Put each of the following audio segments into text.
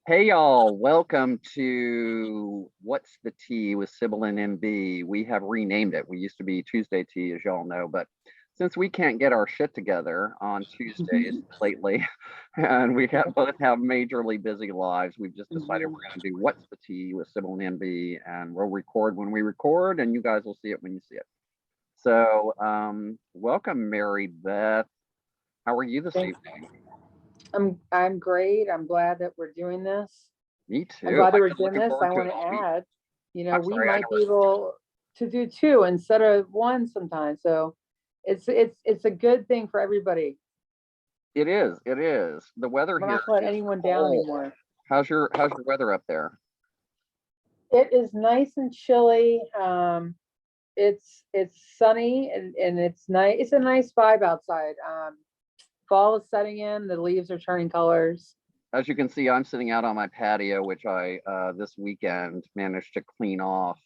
Hey y'all, welcome to What's the Tea with Sybill and MB. We have renamed it. We used to be Tuesday Tea, as y'all know, but since we can't get our shit together on Tuesdays lately, and both have majorly busy lives, we've just decided we're going to do What's the Tea with Sybill and MB, and we'll record when we record, and you guys will see it when you see it. So, welcome, Mary Beth. How are you this evening? I'm great. I'm glad that we're doing this. Me I'm too. glad that I've we're been doing looking this. I forward to want it to all week. add, I'm we sorry, I might be able to do two instead of one sometimes. So it's a good thing for everybody. It is. It is. The weather We're here not gonna let is anyone down cold. anymore. How's your weather up there? It is nice and chilly. It's sunny and it's nice. It's a nice vibe outside. Fall is setting in. The leaves are turning colors. As you can see, I'm sitting out on my patio, which I this weekend managed to clean off.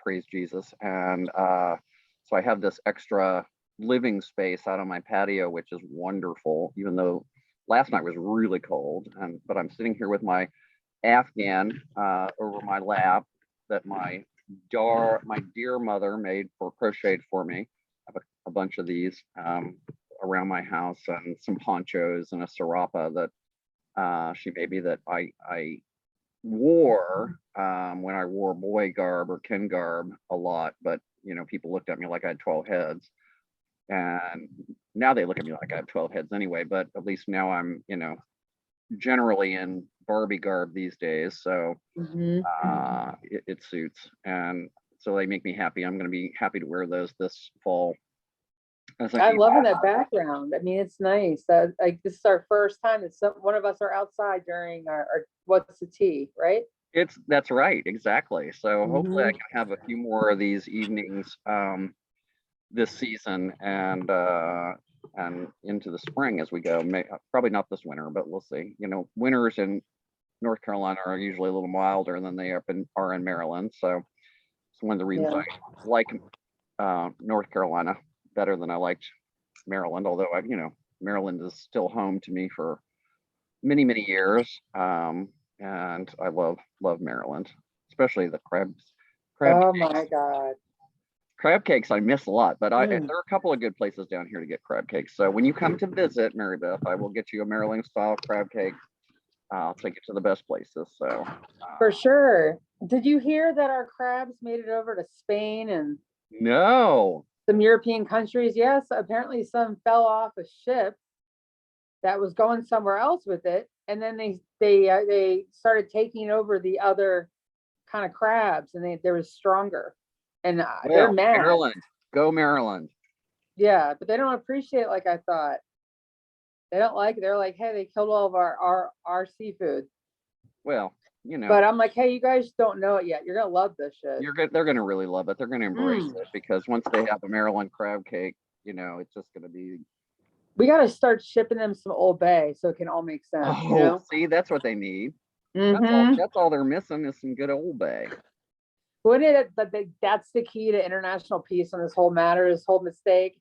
Praise Jesus. And so I have this extra living space out on my patio, which is wonderful, even though last night was really cold. But I'm sitting here with my Afghan over my lap that my dear mother made for crocheted for me. I have a bunch of these around my house and some ponchos and a sarapa that she made me that I wore when I wore boy garb or kin garb a lot, but people looked at me like I had 12 heads. And now they look at me like I have 12 heads anyway, but at least now I'm, generally in Barbie garb these days. So it suits. And so they make me happy. I'm going to be happy to wear those this fall. I'm loving that background. I mean, it's nice. Like this is our first time that one of us are outside during our What's the Tea, right? That's right, exactly. So hopefully I can have a few more of these evenings this season and into the spring as we go. Probably not this winter, but we'll see. Winters in North Carolina are usually a little milder than they are in Maryland. So it's one of the reasons I like North Carolina better than I liked Maryland, although Maryland is still home to me for many, many years. And I love Maryland, especially the crab Oh cakes. my God. Crab cakes I miss a lot, but there are a couple of good places down here to get crab cakes. So when you come to visit, Mary Beth, I will get you a Maryland style crab cake. I'll take you to the best places. So for sure. Did you hear that our crabs made it over to Spain and no, some European countries? Yes, apparently some fell off a ship that was going somewhere else with it, and then they started taking over the other kind of crabs, and they were stronger, and they're mad. Maryland, go Maryland. Yeah, but they don't appreciate it like I thought. They don't like it. They're like, hey, they killed all of our seafood. Well, but I'm like, hey, you guys don't know it yet. You're gonna love this shit. They're gonna really love it. They're gonna embrace it because once they have a Maryland crab cake, it's just gonna be. We got to start shipping them some Old Bay so it can all make sense. Oh, see, that's what they need. That's all they're missing is some good Old Bay. Wouldn't it? But that's the key to international peace on this whole matter, this whole mistake.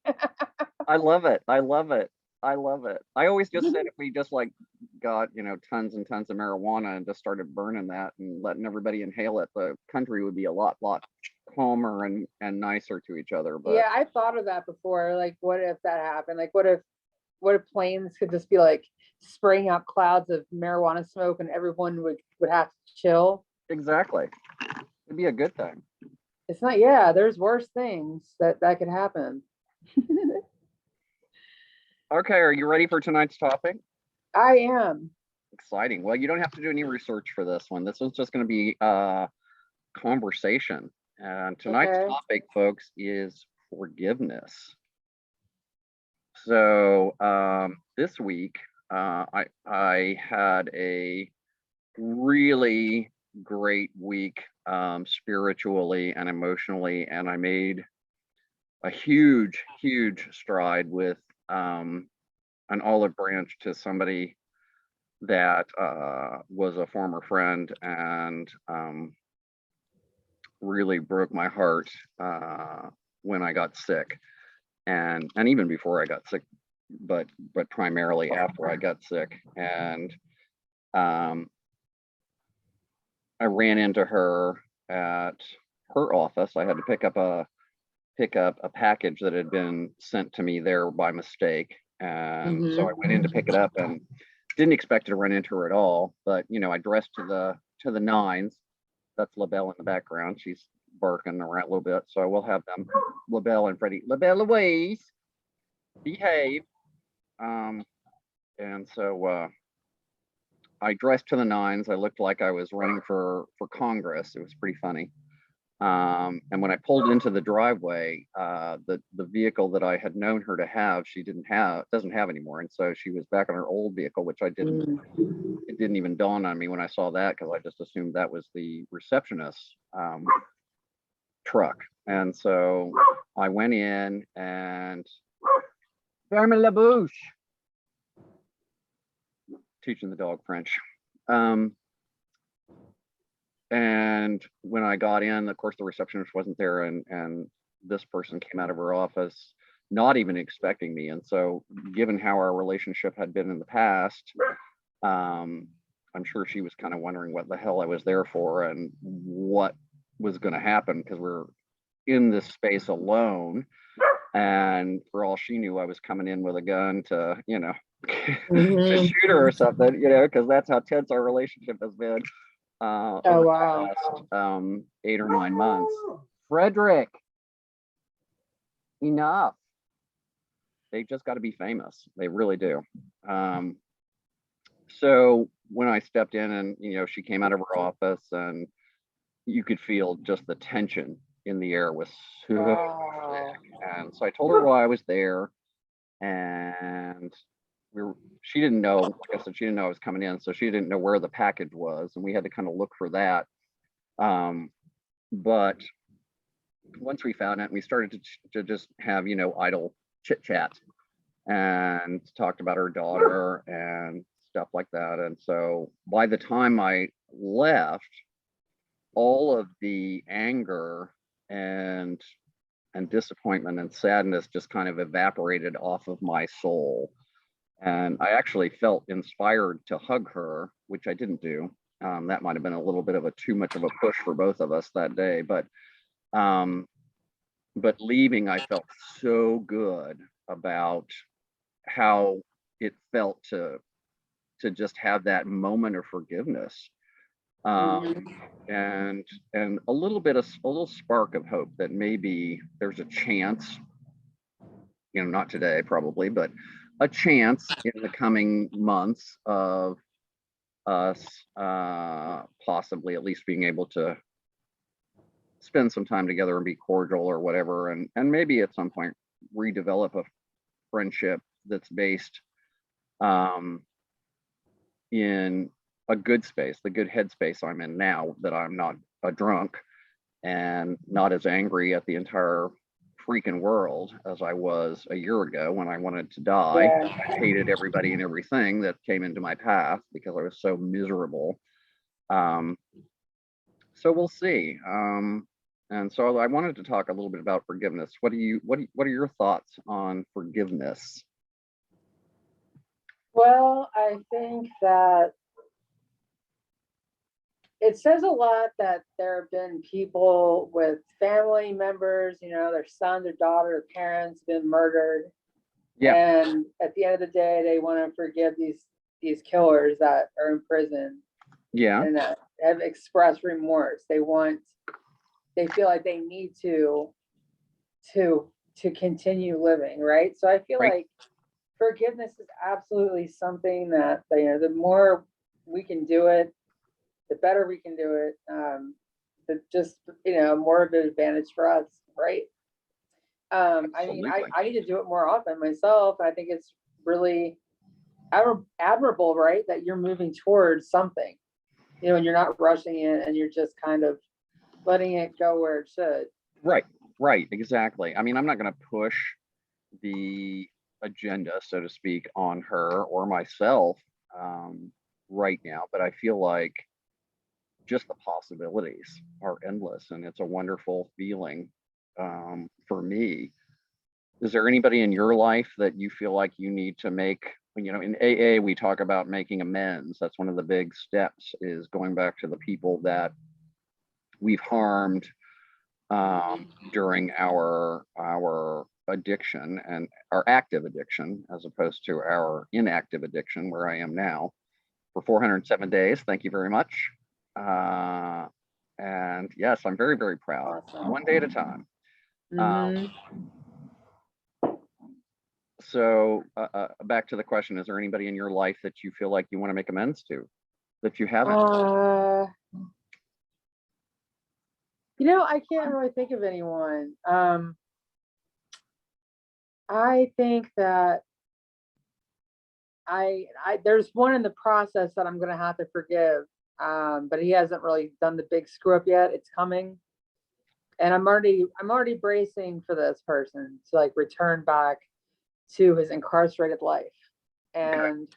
I love it. I love it. I love it. I always just said if we just got, tons and tons of marijuana and just started burning that and letting everybody inhale it, the country would be a lot calmer and nicer to each other. But yeah, I thought of that before. Like, what if that happened? Like, what if planes could just be like spraying out clouds of marijuana smoke and everyone would have to chill? Exactly. It'd be a good thing. It's not, yeah, there's worse things that could happen. Okay, are you ready for tonight's topic? I am. Exciting. Well, you don't have to do any research for this one. This one's just going to be conversation. And tonight's topic, folks, is forgiveness. So this week, I had a really great week spiritually and emotionally, and I made a huge stride with an olive branch to somebody that was a former friend and really broke my heart when I got sick, and even before I got sick, but primarily after I got sick. And I ran into her at her office. I had to pick up a package that had been sent to me there by mistake. And so I went in to pick it up and didn't expect to run into her at all. But you know, I dressed to the nines. That's LaBelle in the background. She's barking around a little bit. So I will have them, LaBelle and Freddie. LaBelle Louise, behave. And so I dressed to the nines. I looked like I was running for Congress. It was pretty funny. And when I pulled into the driveway, the vehicle that I had known her to have, she doesn't have anymore. And so she was back on her old vehicle, which it didn't even dawn on me when I saw that, because I just assumed that was the receptionist's truck. And so I went in and ferme la bouche, teaching the dog French. And when I got in, of course, the receptionist wasn't there, and this person came out of her office not even expecting me. And so, given how our relationship had been in the past, I'm sure she was kind of wondering what the hell I was there for and what was going to happen, because we're in this space alone. And for all she knew, I was coming in with a gun to, you know, to shoot her or something, you know, because that's how tense our relationship has been. Oh, wow. The last 8 or 9 months. Frederick, enough. They just got to be famous. They really do. So when I stepped in and, you know, she came out of her office and you could feel just the tension in the air was so thick. And so I told her why I was there, and she didn't know, like I said, she didn't know I was coming in, so she didn't know where the package was, and we had to kind of look for that. But once we found it, we started to just have, you know, idle chit chat and talked about her daughter and stuff like that. And so by the time I left, all of the anger and disappointment and sadness just kind of evaporated off of my soul. And I actually felt inspired to hug her, which I didn't do. That might have been a little bit of too much of a push for both of us that day. But leaving, I felt so good about how it felt to just have that moment of forgiveness, and a little spark of hope that maybe there's a chance, you know, not today probably, but a chance in the coming months of us possibly at least being able to spend some time together and be cordial or whatever, and maybe at some point redevelop a friendship that's based in a good space, the good headspace I'm in now, that I'm not a drunk and not as angry at the entire freaking world as I was a year ago when I wanted to die. I hated everybody and everything that came into my path because I was so miserable. So we'll see. And so I wanted to talk a little bit about forgiveness. What are your thoughts on forgiveness? Well, I think that it says a lot that there have been people with family members, you know, their son, their daughter, their parents been murdered. Yeah. And at the end of the day, they want to forgive these killers that are in prison. Yeah. And that have expressed remorse. They feel like they need to continue living, right? So I feel like forgiveness is absolutely something that, you know, the more we can do it, the better we can do it. The just, you know, more of an advantage for us, right? I mean, I need to do it more often myself. I think it's really admirable, right, that you're moving towards something, you know, and you're not rushing it and you're just kind of letting it go where it should. Right, exactly. I mean, I'm not going to push the agenda, so to speak, on her or myself right now, but I feel like just the possibilities are endless, and it's a wonderful feeling for me. Is there anybody in your life that you feel like you need to make you know, in AA, we talk about making amends. That's one of the big steps, is going back to the people that we've harmed during our addiction, and our active addiction, as opposed to our inactive addiction, where I am now for 407 days. Thank you very much. And yes, I'm very, very proud. Awesome. One day at a time. Mhm. So back to the question, is there anybody in your life that you feel like you want to make amends to, that you haven't? You know, I can't really think of anyone. I think that there's one in the process that I'm gonna have to forgive. But he hasn't really done the big screw up yet. It's coming. And I'm already bracing for this person to like return back to his incarcerated life. And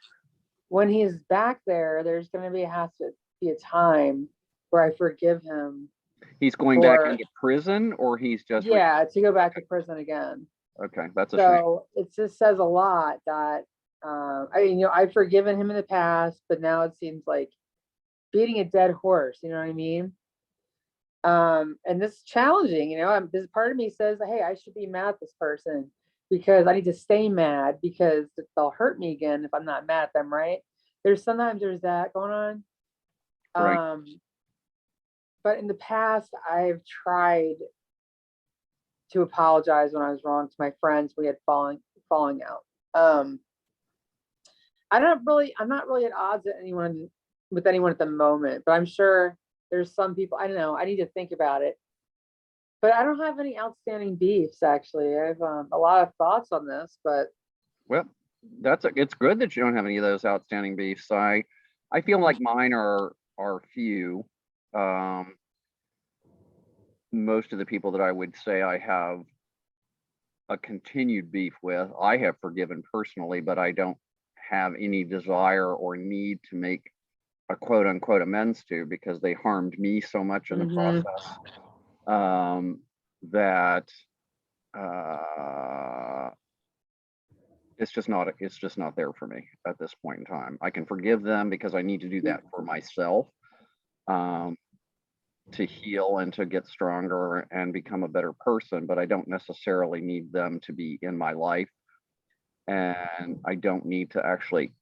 when he's back there, there's gonna have to be a time where I forgive him. He's going back into prison, or he's just to go back to prison again. Okay, that's a shame. So it just says a lot that I've forgiven him in the past, but now it seems like beating a dead horse. You know what I mean? And this is challenging. This part of me says, hey, I should be mad at this person because I need to stay mad because they'll hurt me again if I'm not mad at them, right? Sometimes there's that going on. Right. But in the past, I've tried to apologize when I was wrong to my friends. We had falling out. I'm not really at odds with anyone at the moment, but I'm sure there's some people, I don't know, I need to think about it. But I don't have any outstanding beefs, actually. I have a lot of thoughts on this, but. Well, it's good that you don't have any of those outstanding beefs. I feel like mine are few. Most of the people that I would say I have a continued beef with, I have forgiven personally, but I don't have any desire or need to make a quote unquote amends to, because they harmed me so much in the process, that it's just not there for me at this point in time. I can forgive them because I need to do that for myself, to heal and to get stronger and become a better person, but I don't necessarily need them to be in my life, and I don't need to actually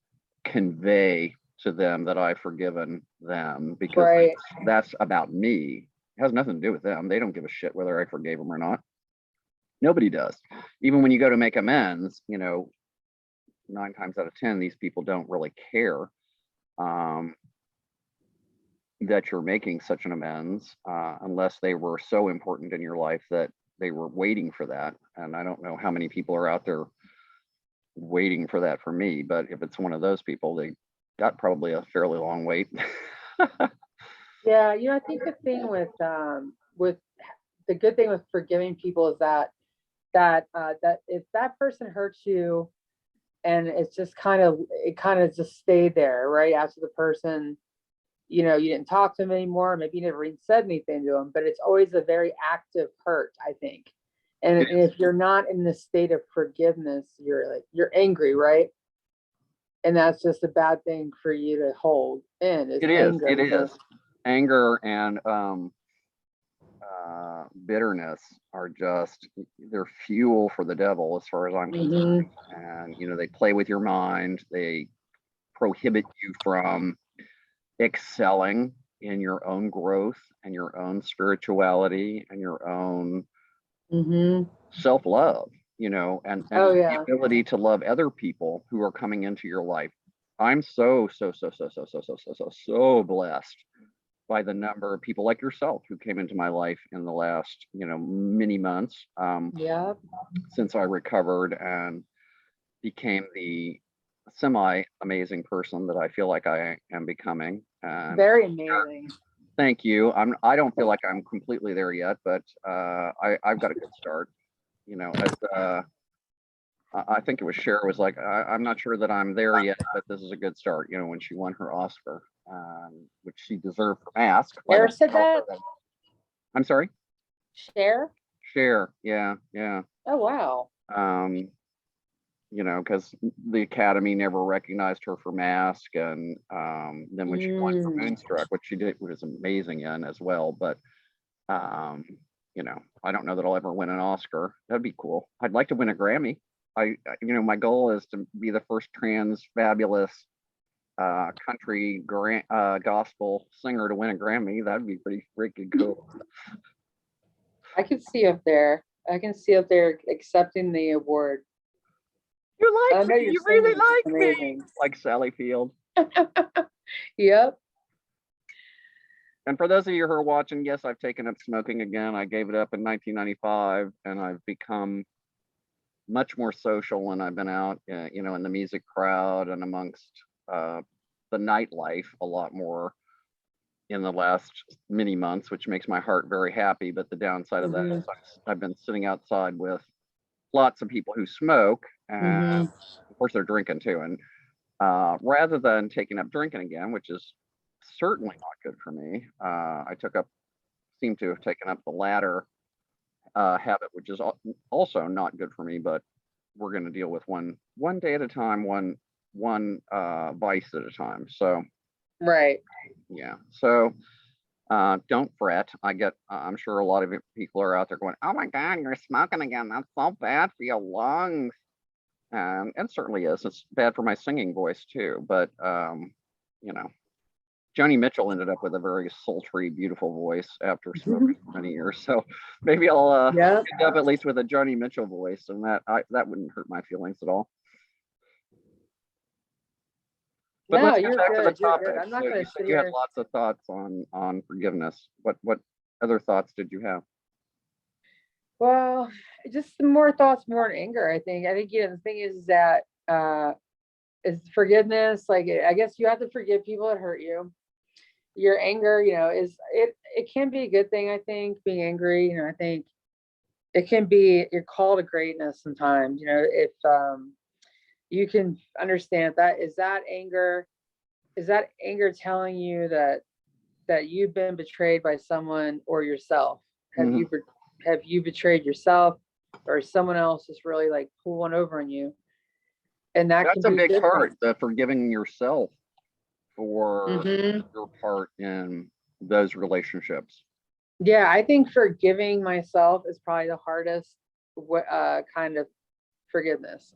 convey to them that I've forgiven them, because that's about me. It has nothing to do with them. They don't give a shit whether I forgave them or not. Nobody does. Even when you go to make amends, 9 times out of 10, these people don't really care that you're making such an amends, unless they were so important in your life that they were waiting for that. And I don't know how many people are out there waiting for that for me, but if it's one of those people, they got probably a fairly long wait. Yeah, I think the thing with the good thing with forgiving people is that if that person hurts you and it's just kind of just stayed there, right? After the person, you didn't talk to them anymore, maybe you never even said anything to them, but it's always a very active hurt, I think. And if you're not in the state of forgiveness, you're angry, right? And that's just a bad thing for you to hold in. It is anger and bitterness are they're fuel for the devil, as far as I'm concerned. And they play with your mind. They prohibit you from excelling in your own growth and your own spirituality and your own self-love, and the ability to love other people who are coming into your life. I'm so blessed by the number of people like yourself who came into my life in the last, many months, since I recovered and became the semi-amazing person that I feel like I am becoming. And very amazing. Thank you. I don't feel like I'm completely there yet, but I've got a good start. I think it was Cher was like, I'm not sure that I'm there yet, but this is a good start. When she won her Oscar, which she deserved for Mask. Cher said that? I'm sorry? Cher, yeah. Oh, wow. you know, because the Academy never recognized her for Mask, and then when she won for Moonstruck, which she did was amazing in as well. But um, you know, I don't know that I'll ever win an Oscar. That'd be cool. I'd like to win a Grammy. You know, my goal is to be the first trans fabulous country gospel singer to win a Grammy. That'd be pretty freaking cool. I can see up there. I can see up there accepting the award. You I like know me? your You really singing is like me? amazing. Like Sally Field. Yep. And for those of you who are watching, yes, I've taken up smoking again. I gave it up in 1995, and I've become much more social when I've been out, you know, in the music crowd and amongst the nightlife a lot more in the last many months, which makes my heart very happy. But the downside of that is I've been sitting outside with lots of people who smoke, and of course they're drinking too. And rather than taking up drinking again, which is certainly not good for me, I seem to have taken up the latter habit, which is also not good for me. But we're going to deal with one day at a time, one vice at a time. So right. yeah. So don't fret. I'm sure a lot of people are out there going, "Oh my God, you're smoking again. That's so bad for your lungs." And it certainly is. It's bad for my singing voice too. But you know, Joni Mitchell ended up with a very sultry, beautiful voice after smoking for many years. So maybe I'll end up at least with a Joni Mitchell voice, and that wouldn't hurt my feelings at all. But let's get back to the topic. I'm not So going you to said sit you had here. lots of thoughts on forgiveness. What other thoughts did you have? Well, just some more thoughts, more on anger. I think, you know, the thing is that is forgiveness. Like, I guess you have to forgive people that hurt you. Your anger, you know, it can be a good thing. I think being angry, you know, I think it can be your call to greatness sometimes. You know, if you can understand that is that anger telling you that you've been betrayed by someone or yourself. Have you betrayed yourself, or someone else is really like pulling over on you? And that That's can a be big part, different. the forgiving yourself for your part in those relationships. Yeah, I think forgiving myself is probably the hardest kind of forgiveness.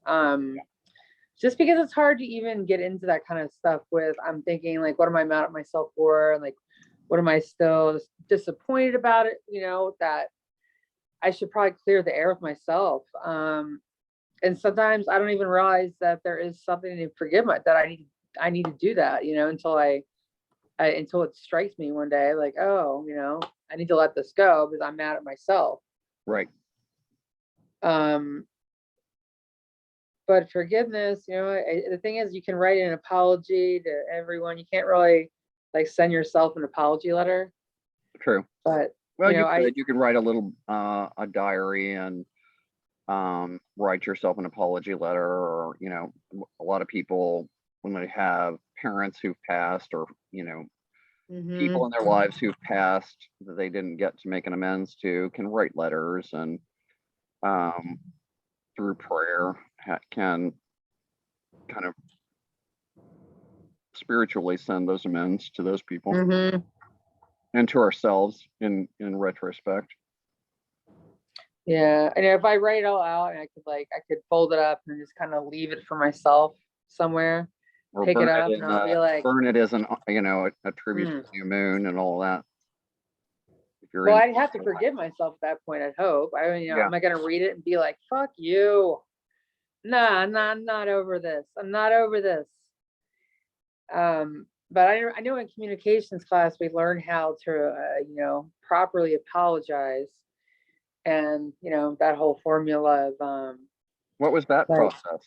Just because it's hard to even get into that kind of stuff with, I'm thinking like, what am I mad at myself for? And like, what am I still disappointed about it? You know, that I should probably clear the air with myself. And sometimes I don't even realize that there is something to forgive that I need to do that, you know, until until it strikes me one day, like, oh, you know, I need to let this go because I'm mad at myself. Right. But forgiveness, you know, the thing is, you can write an apology to everyone. You can't really like send yourself an apology letter. True. But well, you know, you can write a little a diary and write yourself an apology letter, or you know, a lot of people when they have parents who've passed, or you know, people in their lives who've passed that they didn't get to make an amends to, can write letters, and through prayer can kind of spiritually send those amends to those people and to ourselves in retrospect. Yeah, and if I write it all out, and I could fold it up and just kind of leave it for myself somewhere, Or pick it up, and I'll be like, burn it as an, you know, a tribute to the new moon and all that. Well, I'd have to forgive myself at that point, I'd hope. I mean, you know, am I going to read it and be like, fuck you? Nah, I'm not over this. I'm not over this. But I know in communications class, we learn how to, you know, properly apologize. And, you know, that whole formula of, what was that process?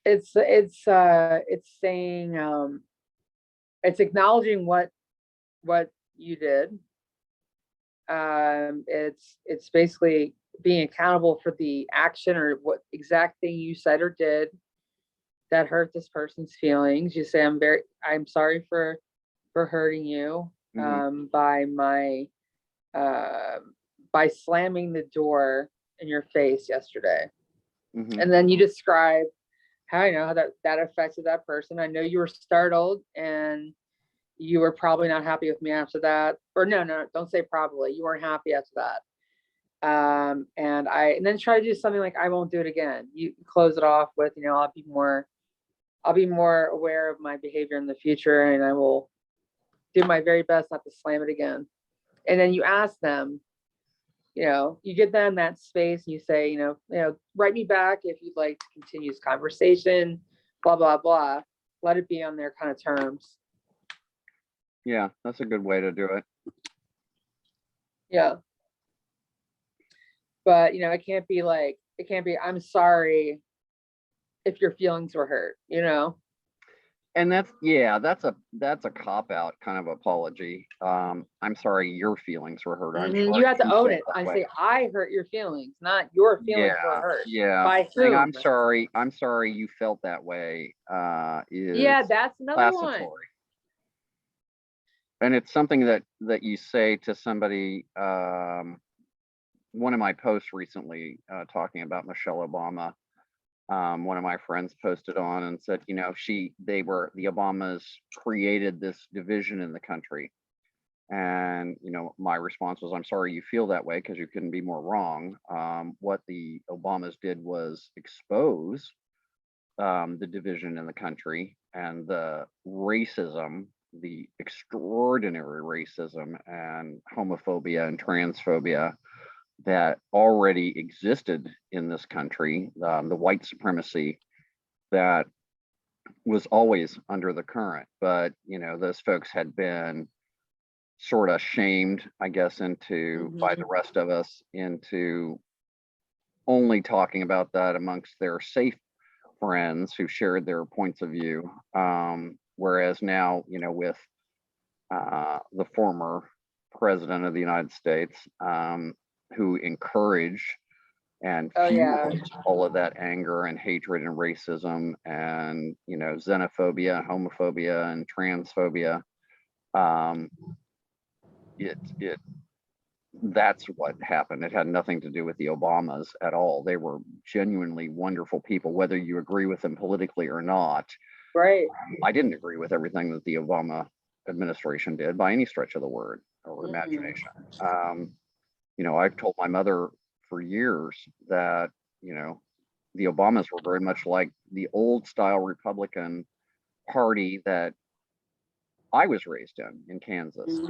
It's saying, it's acknowledging what you did. It's basically being accountable for the action or what exact thing you said or did that hurt this person's feelings. You say, I'm sorry for hurting you, by my, by slamming the door in your face yesterday. Mhm. And then you describe how, how that affected that person. I know you were startled and you were probably not happy with me after that. Or no, don't say probably. You weren't happy after that. And then try to do something like, I won't do it again. You close it off with, I'll be more aware of my behavior in the future, and I will do my very best not to slam it again. And then you ask them, you give them that space, and you say, write me back if you'd like to continue this conversation, blah, blah, blah. Let it be on their kind of terms. Yeah, that's a good way to do it. Yeah. But, it can't be, I'm sorry if your feelings were hurt, And that's a cop out kind of apology. I'm sorry your feelings were hurt. I'm sorry you have to own felt it. that I way. say, I hurt your feelings, not your feelings were hurt. Yeah. By Saying whom? I'm sorry you felt that way is Yeah, that's another one. classified. And it's something that you say to somebody. One of my posts recently talking about Michelle Obama, one of my friends posted on and said, the Obamas created this division in the country. And, my response was, I'm sorry you feel that way, because you couldn't be more wrong. What the Obamas did was expose the division in the country and the racism, the extraordinary racism and homophobia and transphobia that already existed in this country, the white supremacy that was always under the current. But, those folks had been sort of shamed, I guess, into by the rest of us into only talking about that amongst their safe friends who shared their points of view. Whereas now, with the former president of the United States, who encouraged and fueled all of that anger and hatred and racism and xenophobia, homophobia, and transphobia. That's what happened. It had nothing to do with the Obamas at all. They were genuinely wonderful people, whether you agree with them politically or not. Right. I didn't agree with everything that the Obama administration did by any stretch of the word or imagination. I've told my mother for years that, the Obamas were very much like the old style Republican Party that I was raised in Kansas,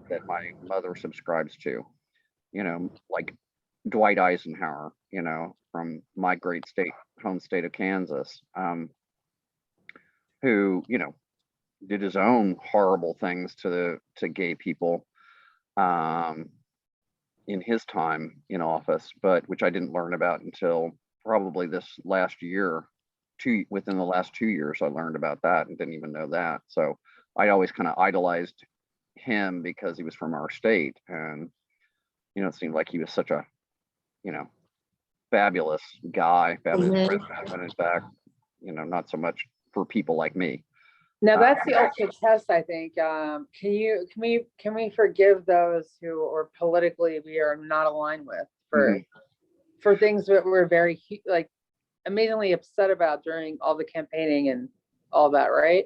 that my mother subscribes to, like Dwight Eisenhower, from my great home state of Kansas, who, did his own horrible things to gay people in his time in office, but which I didn't learn about until probably this last year. Within the last 2 years, I learned about that and didn't even know that. So I always kind of idolized him because he was from our state, and it seemed like he was such a fabulous guy, fabulous president, but in fact, not so much for people like me. Now that's the ultimate test, I think. Can we forgive those who, or politically, we are not aligned with for things that we're very amazingly upset about during all the campaigning and all that, right?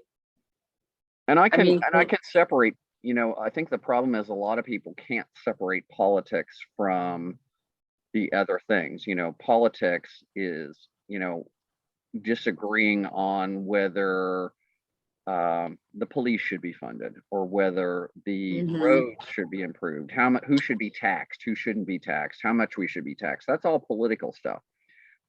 And I can separate. I think the problem is a lot of people can't separate politics from the other things. Politics is disagreeing on whether the police should be funded or whether the roads should be improved, who should be taxed, who shouldn't be taxed, how much we should be taxed. That's all political stuff.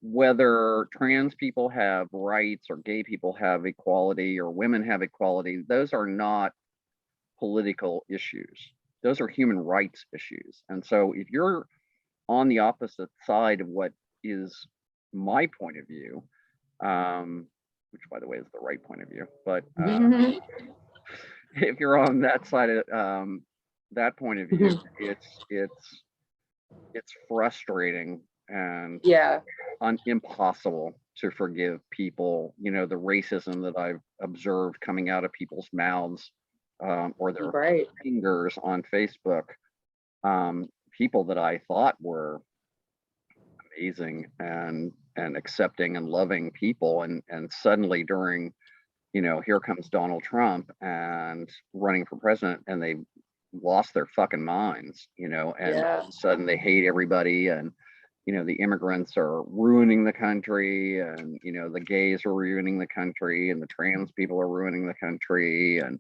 Whether trans people have rights or gay people have equality or women have equality, those are not political issues. Those are human rights issues. And so if you're on the opposite side of what is my point of view, which by the way is the right point of view, but if you're on that side of that point of view, it's frustrating and impossible to forgive people. The racism that I've observed coming out of people's mouths or their fingers on Facebook, people that I thought were amazing and accepting and loving people, and suddenly during, here comes Donald Trump and running for president, and they lost their fucking minds, and all Yeah. of a sudden they hate everybody, and the immigrants are ruining the country, and the gays are ruining the country, and the trans people are ruining the country, and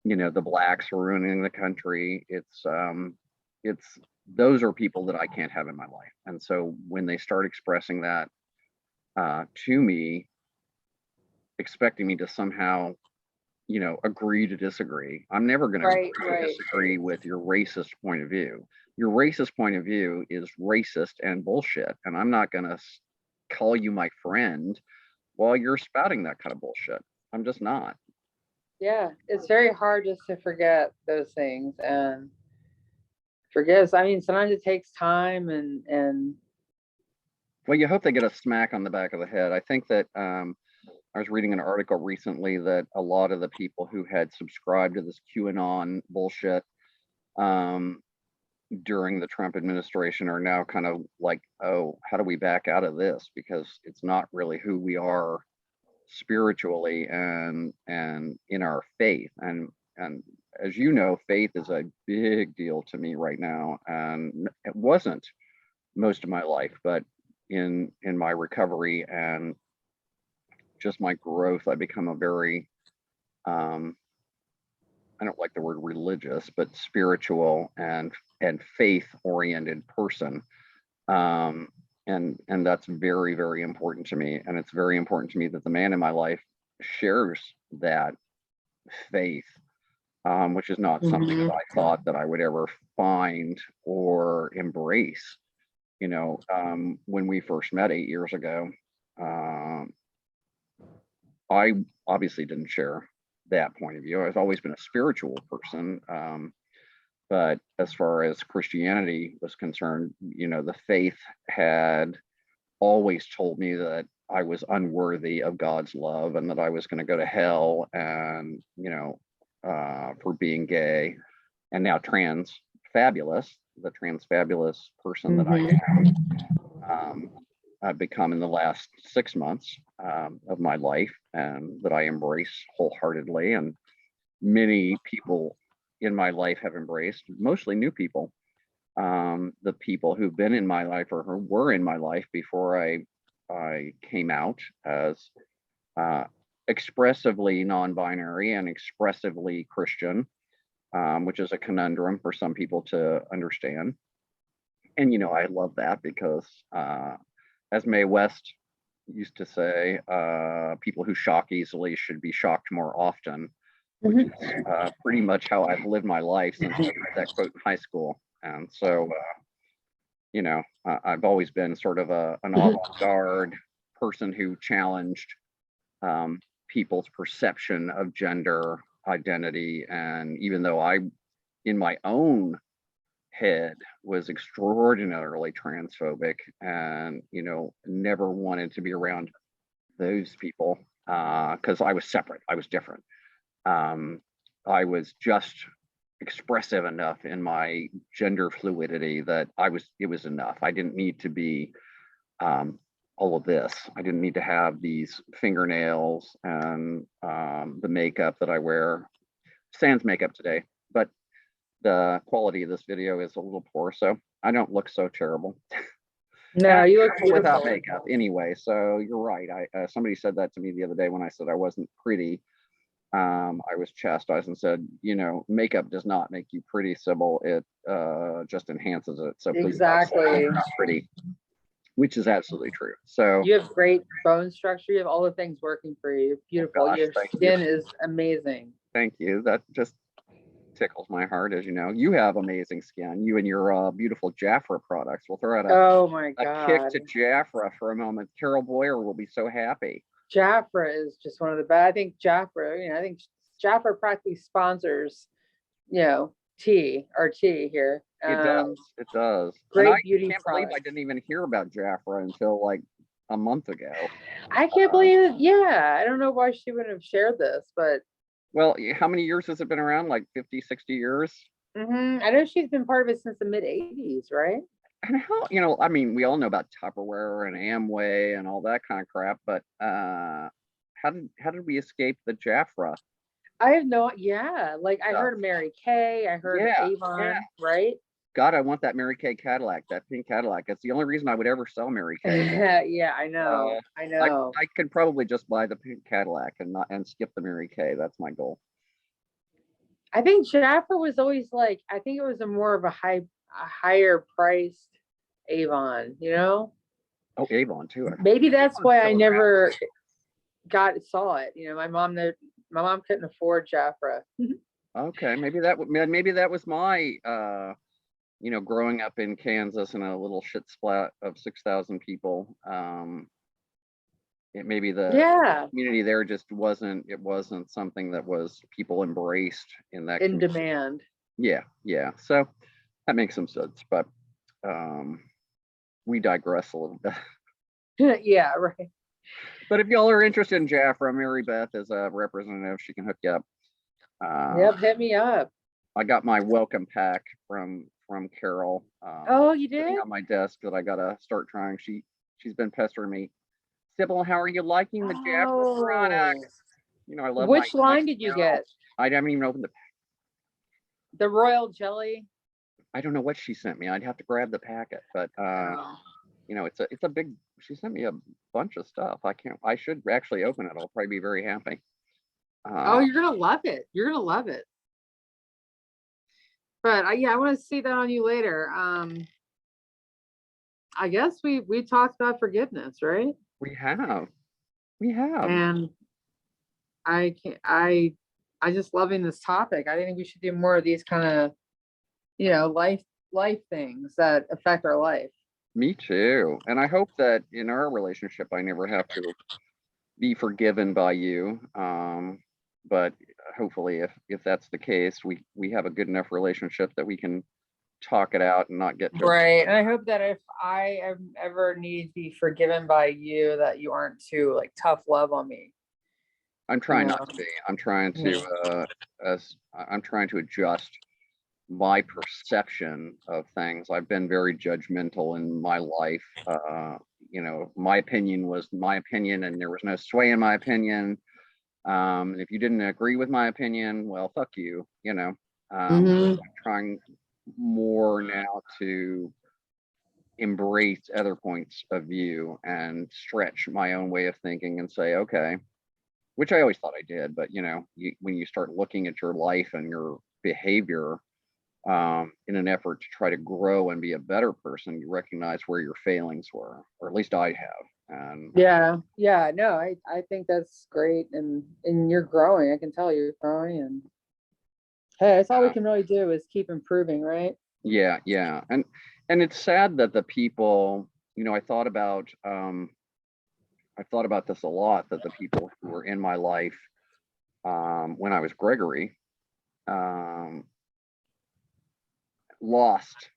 the blacks are ruining the country. It's those are people that I can't have in my life. And so when they start expressing that to me, expecting me to somehow, agree to disagree, I'm never going to Right, right. disagree with your racist point of view. Your racist point of view is racist and bullshit, and I'm not going to call you my friend while you're spouting that kind of bullshit. I'm just not. Yeah, it's very hard just to forget those things and forgive. I mean, sometimes it takes time and Well, you hope they get a smack on the back of the head. I think that I was reading an article recently that a lot of the people who had subscribed to this QAnon bullshit during the Trump administration are now kind of like, oh, how do we back out of this? Because it's not really who we are spiritually and in our faith. And as you know, faith is a big deal to me right now, and it wasn't most of my life, but in my recovery and just my growth, I become a very I don't like the word religious, but spiritual and faith oriented person. And that's very, very important to me. And it's very important to me that the man in my life shares that faith, which is not something that I thought that I would ever find or embrace. When we first met 8 years ago, I obviously didn't share that point of view. I've always been a spiritual person. But as far as Christianity was concerned, the faith had always told me that I was unworthy of God's love and that I was going to go to hell, and, for being gay, and now fabulous, the fabulous person that I am. I've become in the last 6 months of my life, and that I embrace wholeheartedly. And many people in my life have embraced, mostly new people. The people who've been in my life or who were in my life before I came out as expressively non-binary and expressively Christian, which is a conundrum for some people to understand. And, I love that because as Mae West used to say, people who shock easily should be shocked more often, which is pretty much how I've lived my life since I read that quote in high school. And so, I've always been sort of an avant-garde person who challenged people's perception of gender identity. And even though I, in my own head, was extraordinarily transphobic and never wanted to be around those people because I was separate, I was different. I was just expressive enough in my gender fluidity that it was enough. I didn't need to be all of this. I didn't need to have these fingernails and the makeup that I wear. Sans makeup today, but the quality of this video is a little poor, so I don't look so terrible. no, you look without beautiful. makeup anyway. So you're right. Somebody said that to me the other day when I said I wasn't pretty. I was chastised and said, makeup does not make you pretty, Sybill. It just enhances it. So please stop saying you're not pretty, which is absolutely true. So you have great bone structure. You have all the things working for you. You're beautiful. gosh, Your skin is amazing. Thank you. That just tickles my heart. As you know, you have amazing skin. You and your beautiful Jafra products. We'll throw out Oh my a God. kick to Jafra for a moment. Carol Boyer will be so happy. Jafra is just one of the best. I think Jafra, I think Jafra practically sponsors, tea here. It does. It does. Great and I beauty can't believe products. I didn't even hear about Jafra until like a month ago. I can't believe it. Yeah, I don't know why she wouldn't have shared this, but. Well, how many years has it been around? Like 50, 60 years? I know she's been part of it since the mid 80s, right? and how, I mean, we all know about Tupperware and Amway and all that kind of crap, but how did we escape the Jafra? I have no, yeah, like I Stuff? heard of Mary Kay, I heard of Yeah, yeah. Avon, right? God, I want that Mary Kay Cadillac, that pink Cadillac. It's the only reason I would ever sell Mary Kay. Yeah, I Uh, know, I I know. I could probably just buy the pink Cadillac and skip the Mary Kay. That's my goal. I think Jaffa was always like, I think it was a more of a higher priced Avon, you know? Oh, Avon too. Maybe that's Avon's why I still around. never saw it. You know, my mom couldn't afford Jafra. Okay, maybe that was my growing up in Kansas in a little shit splat of 6,000 people. It maybe the Yeah, community there just wasn't something that was people embraced in that in community. demand. Yeah, yeah. So that makes some sense, but um, we digress a little bit. Yeah, right. But if y'all are interested in Jafra, Mary Beth is a representative. She can hook you up. Yep, hit me up. I got my welcome pack from Carol Oh, you sitting did? on my desk that I gotta start trying. She's been pestering me. Sybil, how are you liking the Jafra Oh, product? I love my which line did you Carol. get? I haven't even opened the. The royal jelly? I don't know what she sent me. I'd have to grab the packet, but Oh. it's a big. She sent me a bunch of stuff. I should actually open it. I'll probably be very happy. Oh, Uh, you're gonna love it. You're gonna love it. But yeah, I want to see that on you later. I guess we talked about forgiveness, right? we have, we have. And I can I just loving this topic. I think we should do more of these kind of, life things that affect our life. Me too. And I hope that in our relationship, I never have to be forgiven by you. But hopefully, if that's the case, we have a good enough relationship that we can talk it out and not get to. Right. And I hope that if I am ever need to be forgiven by you, that you aren't too like tough love on me. I'm You trying not know? to be. I'm trying Yeah. to I'm trying to adjust my perception of things. I've been very judgmental in my life. My opinion was my opinion, and there was no sway in my opinion. If you didn't agree with my opinion, well, fuck you. I'm Hmm. trying more now to embrace other points of view and stretch my own way of thinking and say, okay, which I always thought I did, but when you start looking at your life and your behavior in an effort to try to grow and be a better person, you recognize where your failings were, or at least I have. And Yeah, no, I think that's great. And you're growing. I can tell you're growing. And hey, that's all we can really do is keep improving, right? yeah, yeah, and it's sad that the people, I thought about this a lot, that the people who were in my life when I was Gregory um, lost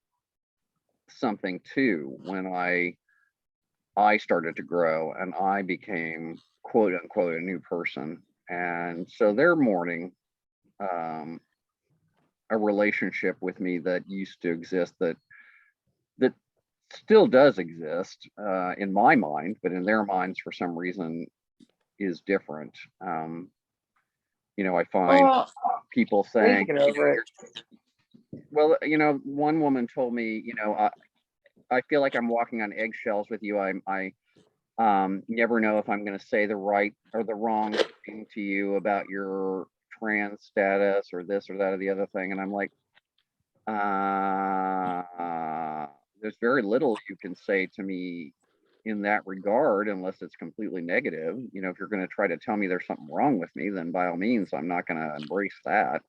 something too when I started to grow and I became quote unquote a new person, and so they're mourning um, a relationship with me that used to exist, that still does exist in my mind, but in their minds for some reason is different. I find Well, people they saying, can get over it. well, one woman told me, I feel like I'm walking on eggshells with you. I never know if I'm going to say the right or the wrong thing to you about your trans status or this or that or the other thing. And I'm like, there's very little you can say to me in that regard unless it's completely negative. If you're going to try to tell me there's something wrong with me, then by all means, I'm not going to embrace that.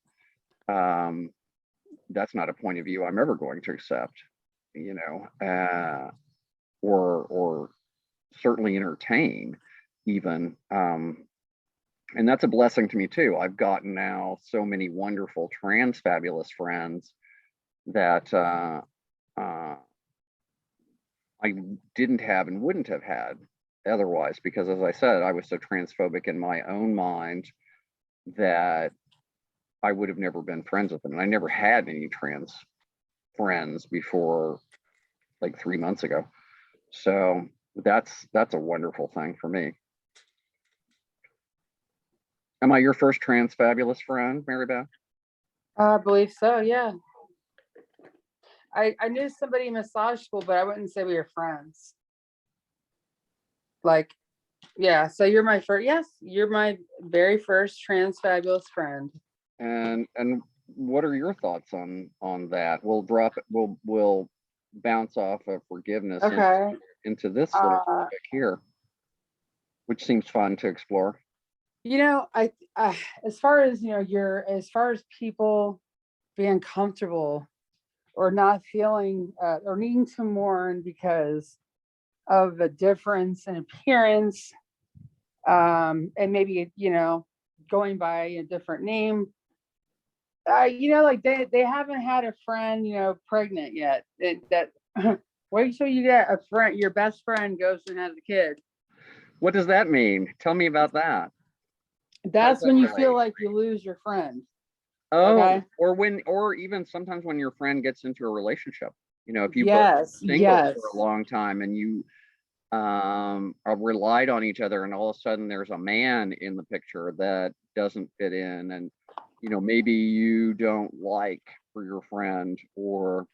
That's not a point of view I'm ever going to accept, or certainly entertain even. And that's a blessing to me too. I've gotten now so many wonderful trans fabulous friends that I didn't have and wouldn't have had otherwise, because as I said, I was so transphobic in my own mind that I would have never been friends with them. And I never had any trans friends before like 3 months ago. So that's a wonderful thing for me. Am I your first trans fabulous friend, Mary Beth? I believe so, yeah. I knew somebody in massage school, but I wouldn't say we were friends. Like, yeah, so you're my first, yes, you're my very first trans fabulous friend. And what are your thoughts on that? We'll bounce off of forgiveness Okay. into this little topic here, which seems fun to explore. You know, I as far as, you know, as far as people being comfortable or not feeling or needing to mourn because of a difference in appearance, and maybe, you know, going by a different name, you know, like they haven't had a friend, you know, pregnant yet. That wait till you get a friend, your best friend goes and has a kid. What does that mean? Tell me about that. That's when you feel like you lose your friend. Oh, okay? or even sometimes when your friend gets into a relationship, you know, if you Yes, both been single yes. for a long time and you are relied on each other, and all of a sudden there's a man in the picture that doesn't fit in, and you know, maybe you don't like for your friend, or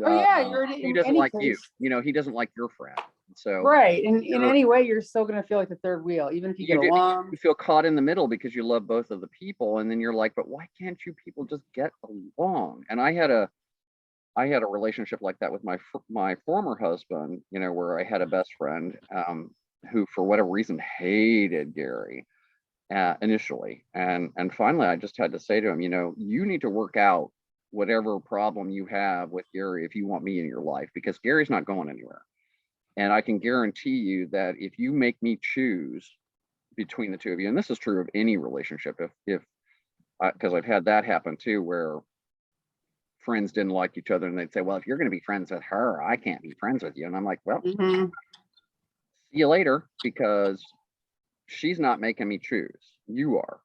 Oh yeah, you're he in doesn't any like you. case. You know, he doesn't like your friend. So Right. In any way, you're still gonna feel like the third wheel, even if you get along. you feel caught in the middle because you love both of the people, and then you're like, but why can't you people just get along? And I had a relationship like that with my former husband, you know, where I had a best friend who, for whatever reason, hated Gary initially, and finally, I just had to say to him, you know, you need to work out whatever problem you have with Gary if you want me in your life, because Gary's not going anywhere, and I can guarantee you that if you make me choose between the two of you, and this is true of any relationship, if because I've had that happen too, where friends didn't like each other and they'd say, well, if you're going to be friends with her, I can't be friends with you. And I'm like, well, see you later, because she's not making me choose. You are.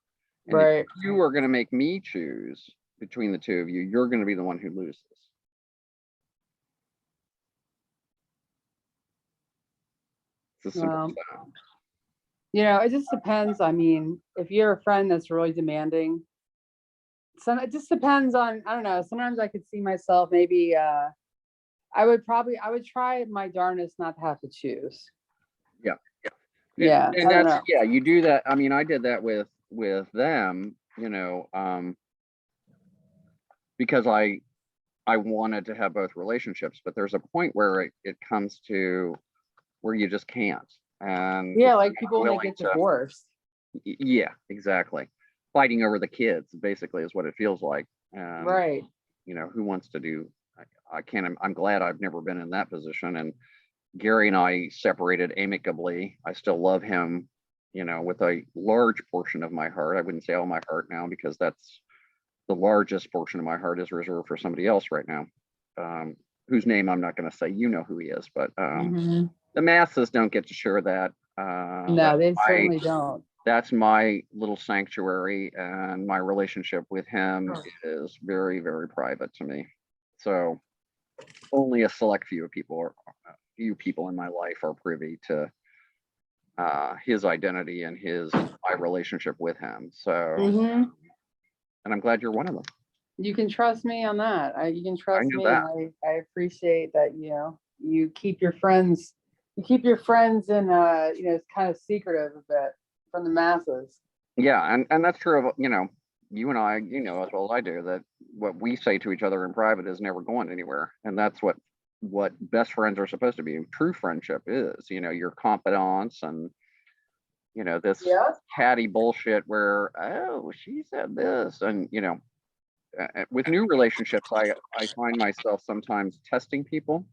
And if you are going to make me choose between the two of you, you're going to be the one who loses. It's as simple as that. You know, it just depends. I mean, if you're a friend that's really demanding, it just depends on, I don't know, sometimes I could see myself maybe I would try my darndest not to have to choose. Yeah. And that's, yeah, you do that. I mean, I did that with them, you know, because I wanted to have both relationships, but there's a point where it comes to where you just can't. And yeah, like people when they get divorced. Yeah, exactly. Fighting over the kids basically is what it feels like. Right. You know, who wants to do, I can't, I'm glad I've never been in that position. And Gary and I separated amicably. I still love him, you know, with a large portion of my heart. I wouldn't say all my heart now, because that's the largest portion of my heart is reserved for somebody else right now, whose name I'm not going to say. You know who he is, but the masses don't get to share that. No, they certainly don't. That's my little sanctuary, and my relationship with him is very, very private to me. So only a select few people in my life are privy to his identity and my relationship with him. So, and I'm glad you're one of them. You can trust me on that. You can trust me. That. And I appreciate that, you know, you keep your friends in you know, it's kind of secretive a bit from the masses. Yeah, and that's true of, you know, you and I, you know as well as I do, that what we say to each other in private is never going anywhere. And that's what best friends are supposed to be. True friendship is, you know, your confidants, and you know, this catty bullshit where, oh, she said this, and you know, with new relationships, I find myself sometimes testing people.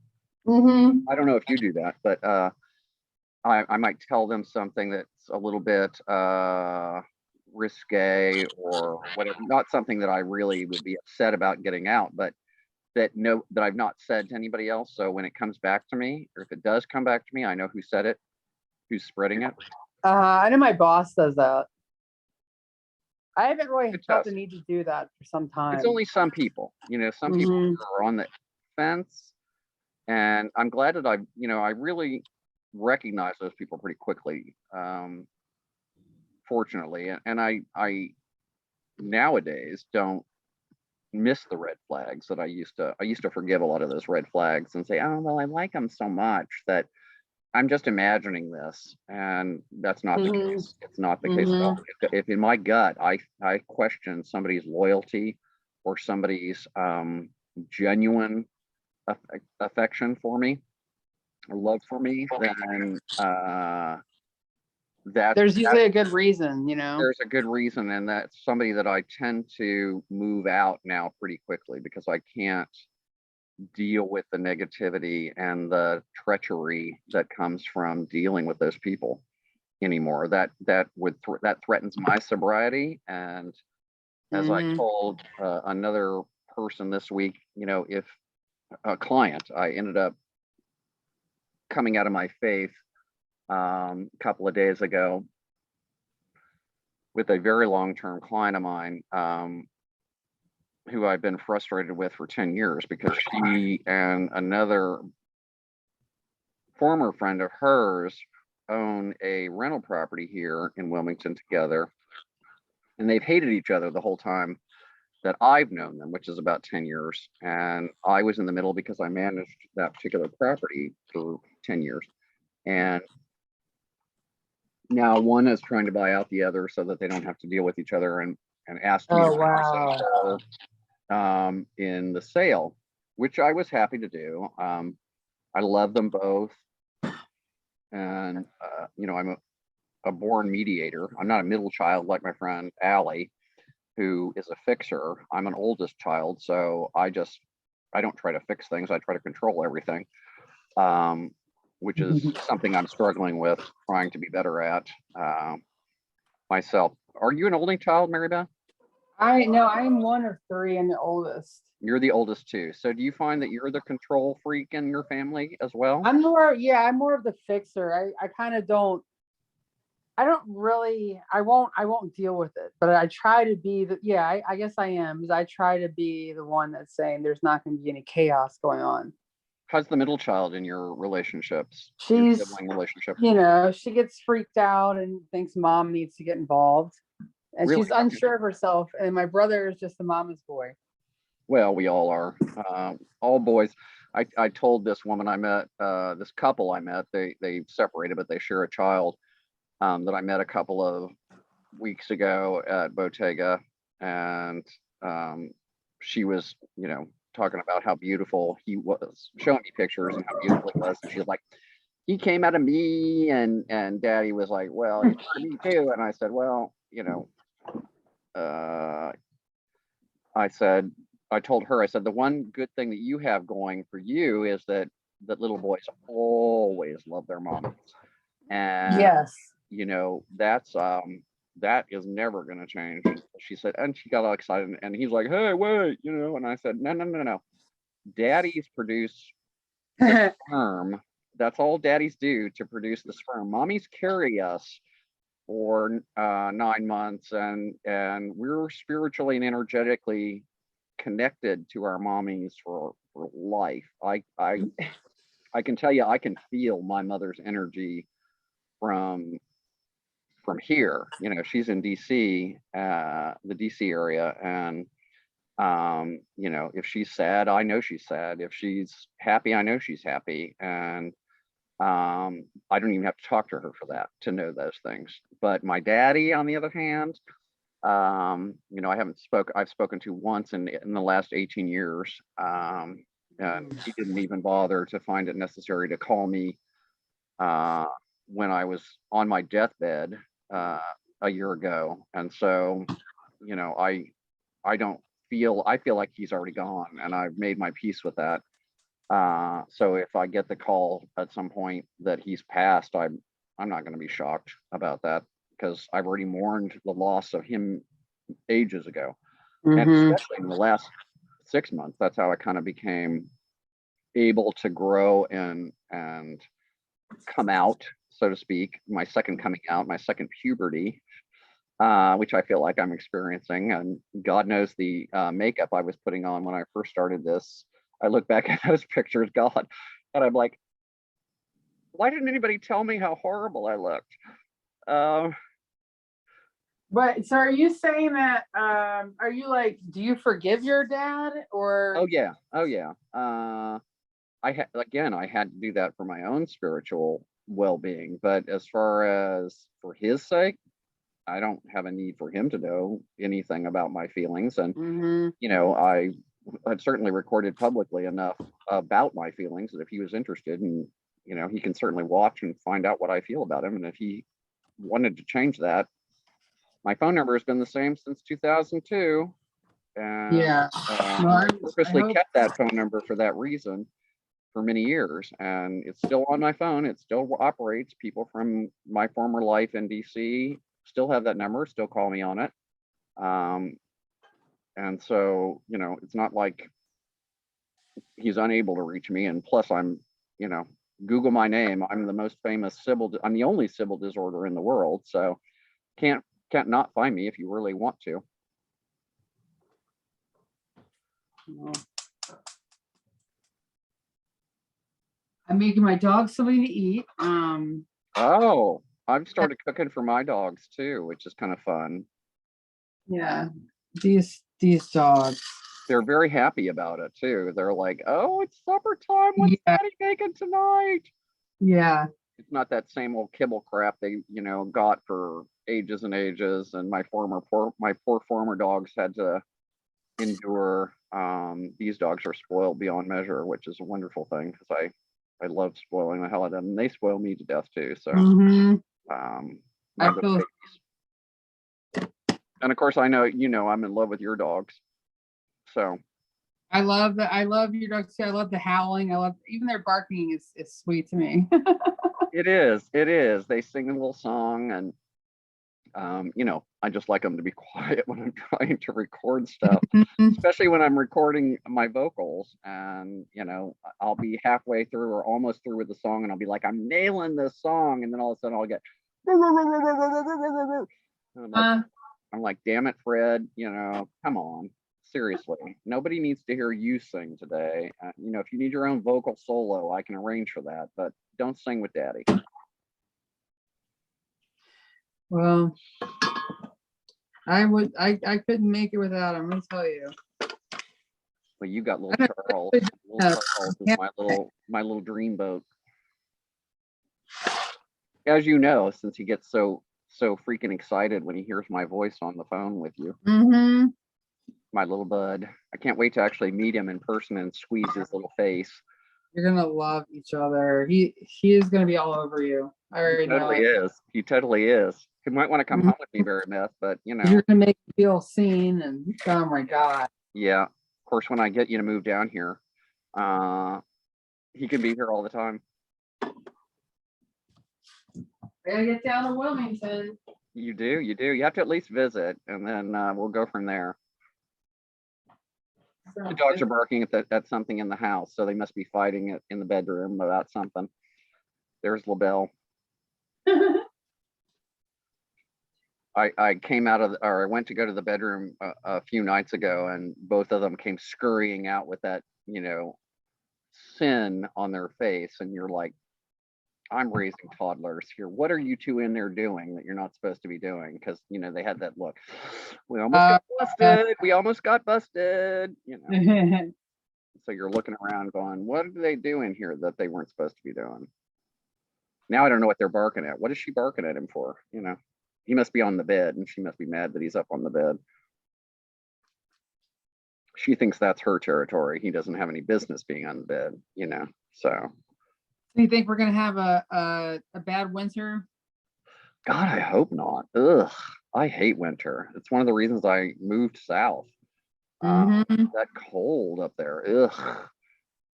I don't know if you do that, but I might tell them something that's a little bit risque or whatever, not something that I really would be upset about getting out, but that I've not said to anybody else. So when it comes back to me, or if it does come back to me, I know who said it, who's spreading it. I know my boss does that. I haven't really felt the need to do that for some time. It's only some people, you know, some people are on the fence, And I'm glad that I really recognize those people pretty quickly, fortunately. And I nowadays don't miss the red flags that I used to forgive a lot of those red flags and say, oh, well, I like them so much that I'm just imagining this. And that's not the Hmm. case. It's not the case at Hmm. all. If in my gut, I question somebody's loyalty or somebody's genuine affection for me or love for me, then that There's usually a good reason, you know. there's a good reason, and that's somebody that I tend to move out now pretty quickly because I can't deal with the negativity and the treachery that comes from dealing with those people anymore. That threatens my sobriety. And as I Hmm. told another person this week, if a client, I ended up coming out of my faith a couple of days ago with a very long-term client of mine, who I've been frustrated with for 10 years because she and another former friend of hers own a rental property here in Wilmington together. And they've hated each other the whole time that I've known them, which is about 10 years. And I was in the middle because I managed that particular property for 10 years. And now one is trying to buy out the other so that they don't have to deal with each other, and asked me to Oh wow. represent her in the sale, which I was happy to do. I love them both. And, I'm a born mediator. I'm not a middle child like my friend Allie, who is a fixer. I'm an oldest child, so I don't try to fix things. I try to control everything, which is something I'm struggling with, trying to be better at myself. Are you an only child, Mary Beth? I know I'm one of three and the oldest. You're the oldest too. So do you find that you're the control freak in your family as well? I'm more of the fixer. I kind of don't, I don't really, I won't deal with it, but I try to be yeah, I guess I am, because I try to be the one that's saying there's not going to be any chaos going on. How's the middle child in your relationships, your She's, sibling relationship? she gets freaked out and thinks mom needs to get involved, and Really? she's unsure of herself. And my brother is just a mama's boy. Well, we all are. All boys. I told this woman I met, this couple I met, they separated, but they share a child, that I met a couple of weeks ago at Bottega. And she was, talking about how beautiful he was, showing me pictures and how beautiful he was. And she was like, he came out of me, and daddy was like, well, he's part of me too. And I said, well, uh, I said, I told her, I said, the one good thing that you have going for you is that little boys always love their mom. And, Yes. that is never going to change. She said, and she got all excited, and he's like, hey, wait, and I said, no, no, no, no. Daddies produce the sperm. That's all daddies do to produce the sperm. Mommies carry us for 9 months, and we're spiritually and energetically connected to our mommies for life. I can tell you, I can feel my mother's energy from here. She's in DC, the DC area. And if she's sad, I know she's sad. If she's happy, I know she's happy. And I don't even have to talk to her for that to know those things. But my daddy, on the other hand, I've spoken to once in the last 18 years. And he didn't even bother to find it necessary to call me uh, when I was on my deathbed a year ago. And so, I don't I feel like he's already gone, and I've made my peace with that. So if I get the call at some point that he's passed, I'm not going to be shocked about that because I've already mourned the loss of him ages ago. And Hmm. especially in the last 6 months, that's how I kind of became able to grow and come out, so to speak, my second coming out, my second puberty, which I feel like I'm experiencing. And God knows the makeup I was putting on when I first started this. I look back at those pictures, God, And I'm like, why didn't anybody tell me how horrible I looked? But so are you saying that, are you like, do you forgive your dad or? Oh yeah. Oh yeah. I had to do that for my own spiritual well-being, but as far as for his sake, I don't have a need for him to know anything about my feelings. And Mhm. I've certainly recorded publicly enough about my feelings that if he was interested, and he can certainly watch and find out what I feel about him. And if he wanted to change that, my phone number has been the same since 2002, and Yeah. No, I I purposely hope. kept that phone number for that reason for many years, and it's still on my phone. It still operates. People from my former life in DC still have that number, still call me on it. And so, it's not like he's unable to reach me. And plus, you know, Google my name. I'm the most famous Sybill. I'm the only Sybill disorder in the world. So can't not find me if you really want to. No. I'm making my dog something to eat. Oh, I've started cooking for my dogs too, which is kind of fun. Yeah, these dogs. They're very happy about it too. They're like, "Oh, it's supper time. What's Yeah, Daddy making tonight?" yeah. It's not that same old kibble crap they, got for ages and ages. And my poor former dogs had to endure. These dogs are spoiled beyond measure, which is a wonderful thing because I love spoiling the hell out of them. And they spoil me to death too. So, Mm-hmm. my I little feel. babies. And of course, I know I'm in love with your dogs. So I love that. I love your dogs too. I love the howling. I love even their barking is sweet to me. it is. It is. They sing a little song, and I just like them to be quiet when I'm trying to record stuff, especially when I'm recording my vocals. And I'll be halfway through or almost through with the song, and I'll be like, I'm nailing this song, and then all of a sudden I'll get. And I'm like, damn it, Fred. Come on. Seriously, nobody needs to hear you sing today. If you need your own vocal solo, I can arrange for that, but don't sing with Daddy. Well, I couldn't make it without him. Let me tell you. Well, you got little Charles. Little Charles is my little dreamboat. As you know, since he gets so freaking excited when he hears my voice on the phone with you. Mm-hmm. My little bud. I can't wait to actually meet him in person and squeeze his little face. You're gonna love each other. He is gonna be all over you. I already know it. He totally is. He might want to come home with me, Very Myth, but You're gonna make me feel seen, and oh my god. Yeah. Of course, when I get you to move down here, he can be here all the time. I gotta get down to Wilmington. You do. You have to at least visit, and then we'll go from there. The dogs are barking at something in the house, so they must be fighting it in the bedroom about something. There's LaBelle. I came out of, or I went to go to the bedroom a few nights ago, and both of them came scurrying out with that, sin on their face, and you're like, I'm raising toddlers here. What are you two in there doing that you're not supposed to be doing? Because they had that look. We almost got busted. We almost got busted. So you're looking around, going, "What are they doing here that they weren't supposed to be doing?" Now I don't know what they're barking at. What is she barking at him for? He must be on the bed, and she must be mad that he's up on the bed. She thinks that's her territory. He doesn't have any business being on the bed. So. Do you think we're gonna have a bad winter? God, I hope not. Ugh, I hate winter. It's one of the reasons I moved south. That cold up there. Ugh.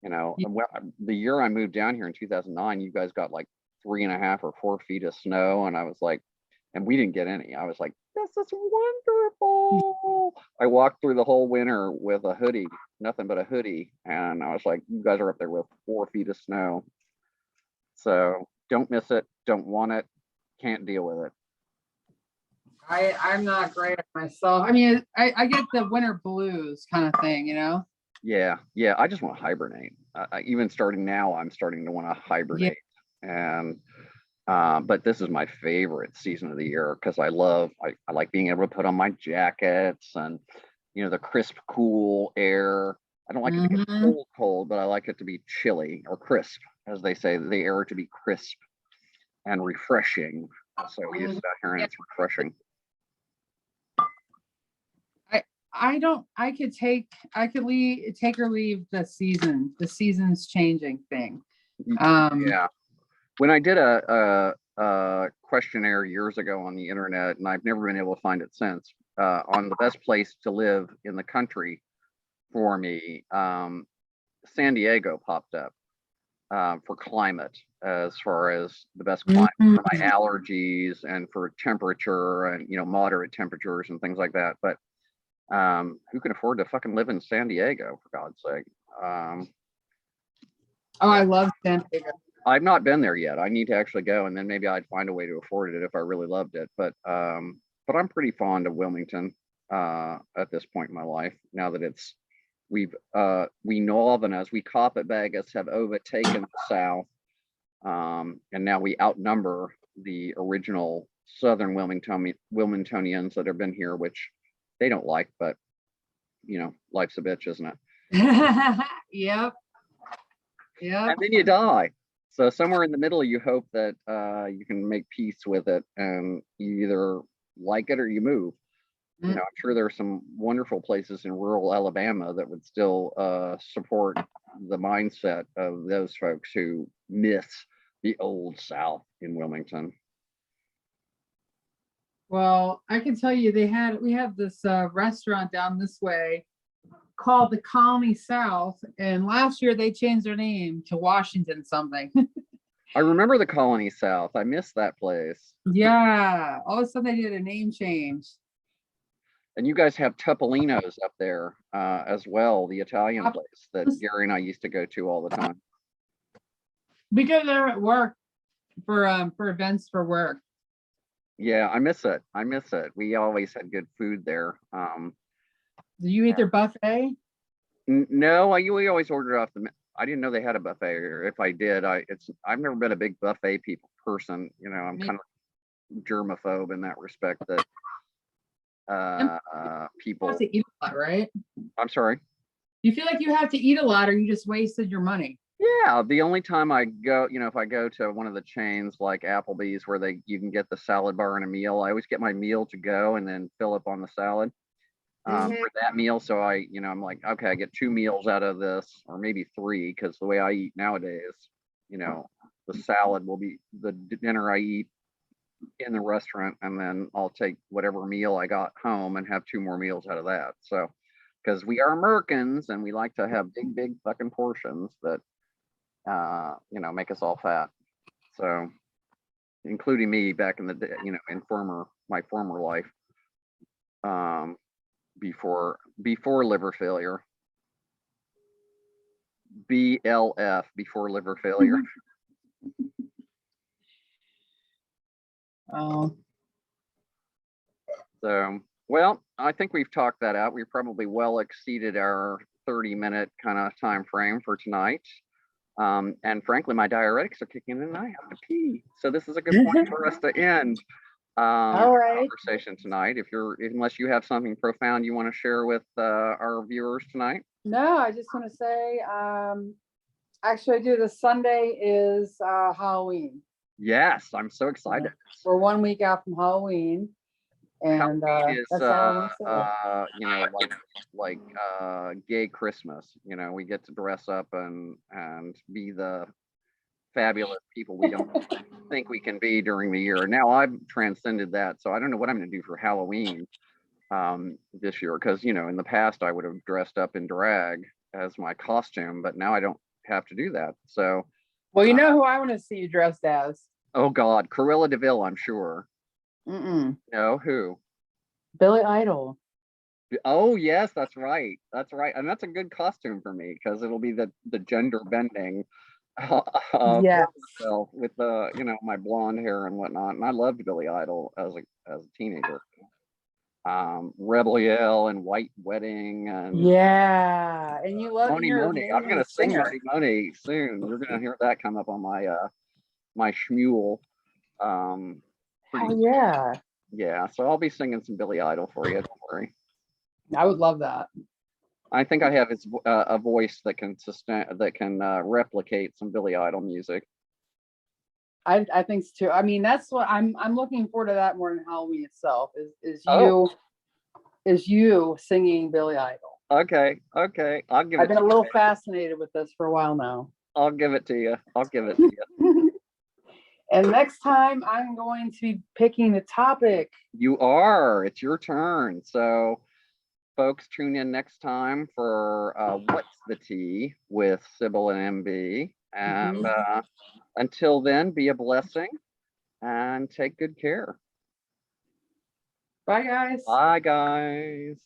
The year I moved down here in 2009, you guys got like 3.5 or 4 feet of snow, and I was like, and we didn't get any. I was like, this is wonderful. I walked through the whole winter with a hoodie, nothing but a hoodie, and I was like, you guys are up there with 4 feet of snow. So don't miss it. Don't want it. Can't deal with it. I'm not great at myself. I mean, I get the winter blues kind of thing, Yeah. I just want to hibernate. even starting now, I'm starting to want to hibernate. And but this is my favorite season of the year because I like being able to put on my jackets and the crisp, cool air. I don't like it to get cold, but I like it to be chilly or crisp, as they say, the air to be crisp and refreshing. So we just sat here and it's refreshing. I could take or leave the season's changing thing. Yeah. When I did a questionnaire years ago on the internet, and I've never been able to find it since, on the best place to live in the country for me, San Diego popped up for climate, as far as the best climate for my allergies and for temperature and moderate temperatures and things like that. But who can afford to fucking live in San Diego, for God's sake? I love San Diego. I've not been there yet. I need to actually go, and then maybe I'd find a way to afford it if I really loved it. But I'm pretty fond of Wilmington at this point in my life. Now that we Northerners, we carpetbaggers have overtaken the South, and now we outnumber the original Southern Wilmingtonians that have been here, which they don't like, but life's a bitch, isn't it? Yep. And then you die. So somewhere in the middle, you hope that you can make peace with it, and you either like it or you move. I'm sure there are some wonderful places in rural Alabama that would still support the mindset of those folks who miss the old South in Wilmington. Well, I can tell you we have this restaurant down this way called the Colony South, and last year they changed their name to Washington something. I remember the Colony South. I missed that place. Yeah, all of a sudden they did a name change. And you guys have Topolino's up there as well, the Italian place that Gary and I used to go to all the time. We go there at work for events for work. Yeah, I miss it. We always had good food there. Do you eat their buffet? No, we always ordered off I didn't know they had a buffet, or if I did, I've never been a big buffet person. I'm kind of germaphobe in that respect. That people have to eat a lot, right? I'm sorry. You feel like you have to eat a lot, or you just wasted your money? Yeah, the only time I go, if I go to one of the chains like Applebee's where you can get the salad bar and a meal, I always get my meal to go and then fill up on the salad for that meal. So I'm like, okay, I get 2 meals out of this, or maybe 3, because the way I eat nowadays, the salad will be the dinner I eat in the restaurant, and then I'll take whatever meal I got home and have 2 more meals out of that. So, because we are Americans and we like to have big fucking portions that make us all fat. So, including me back in the day, in my former life, before liver failure, BLF, before liver failure. So, well, I think we've talked that out. We probably well exceeded our 30-minute kind of time frame for tonight. And frankly, my diuretics are kicking in and I have to pee. So this is a good point for us to end All right. conversation tonight. Unless you have something profound you want to share with our viewers tonight. No, I just want to say, actually I do. This Sunday is Halloween. Yes, I'm so excited. We're 1 week out from Halloween. And Halloween is, that's all I want to say. like gay Christmas. We get to dress up and be the fabulous people we don't think we can be during the year. Now I've transcended that, so I don't know what I'm going to do for Halloween this year, because in the past I would have dressed up in drag as my costume, but now I don't have to do that. So, well, you know who I want to see you dressed as? Oh God, Cruella DeVille, I'm sure. No, who? Billy Idol. Oh yes, that's right, and that's a good costume for me, because it'll be the gender bending yes. with my blonde hair and whatnot. And I loved Billy Idol as a teenager. Rebel Yell and White Wedding and Yeah, and Moni you're an Moni. I'm amazing gonna sing singer. Moni Moni soon. You're gonna hear that come up on my schmule. Pretty Oh yeah, Yeah, so I'll be singing some Billy Idol for you. Don't worry. I would love that. I think I have a voice that can replicate some Billy Idol music. I think so too. I mean, that's what I'm looking forward to that more than Halloween itself. Oh. Is you singing Billy Idol. Okay, I'll give it. I've been a little fascinated with this for a while now. I'll give it to you. I'll give it to you. And next time I'm going to be picking the topic. You are. It's your turn. So, folks, tune in next time for What's the Tea with Sybill and MB. And until then, be a blessing and take good care. Bye, guys. Bye, guys.